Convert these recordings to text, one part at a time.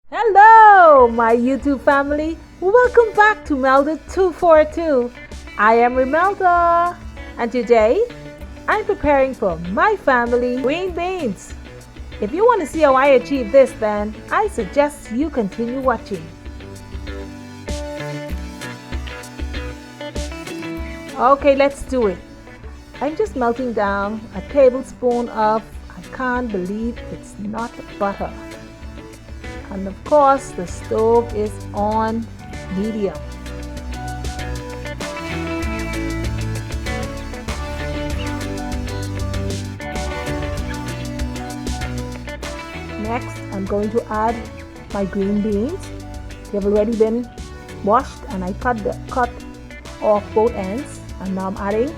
Hello, my YouTube family. Welcome back to Melda 242. I am Remelda, and today I'm preparing for my family green beans. If you want to see how I achieve this, then I suggest you continue watching. Okay, let's do it. I'm just melting down a tablespoon of, I can't believe it's not butter. And of course, the stove is on medium. Next, I'm going to add my green beans. They have already been washed and I cut off both ends. And now I'm adding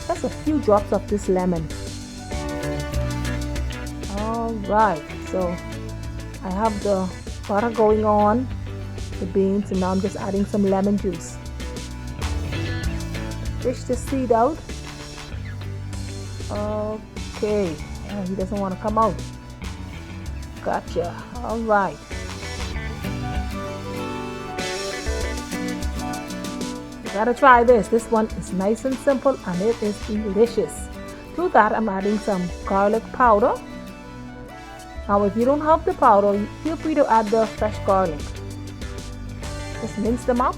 just a few drops of this lemon. Alright, so I have the butter going on the beans, and now I'm just adding some lemon juice. Fish the seed out. Okay, he doesn't want to come out. Gotcha. Alright. You gotta try this. This one is nice and simple and it is delicious. To that, I'm adding some garlic powder. Now, if you don't have the powder, feel free to add the fresh garlic. Just mince them up.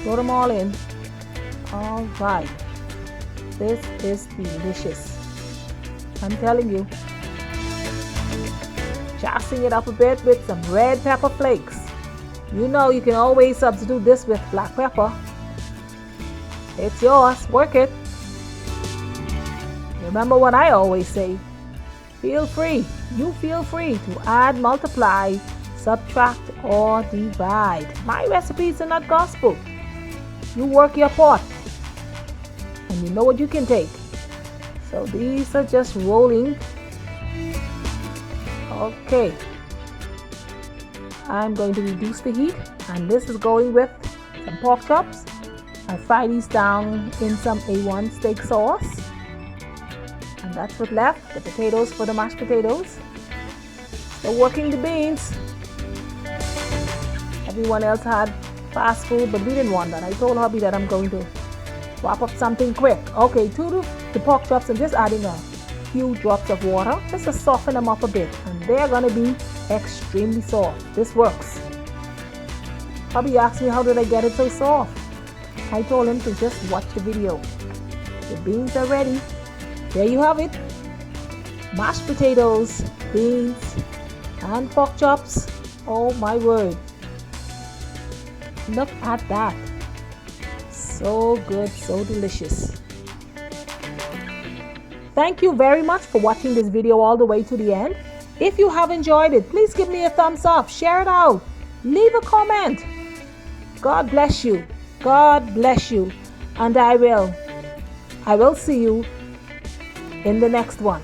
Throw them all in. Alright. This is delicious. I'm telling you. Chopping it up a bit with some red pepper flakes. You know you can always substitute this with black pepper. It's yours. Work it. Remember what I always say. You feel free to add, multiply, subtract, or divide. My recipes are not gospel. You work your part, and you know what you can take. So these are just rolling. Okay. I'm going to reduce the heat, and this is going with some pork chops. I fry these down in some A1 steak sauce. And that's what left, the potatoes for the mashed potatoes. So working the beans. Everyone else had fast food, but we didn't want that. I told hubby that I'm going to wrap up something quick. Okay, to the pork chops, I'm just adding a few drops of water just to soften them up a bit. And they're going to be extremely soft. This works. Hubby asked me how did I get it so soft. I told him to just watch the video. The beans are ready. There you have it. Mashed potatoes, beans, and pork chops. Oh my word. Look at that. So good, so delicious. Thank you very much for watching this video all the way to the end. If you have enjoyed it, please give me a thumbs up, share it out, leave a comment. God bless you. God bless you. And I will see you in the next one.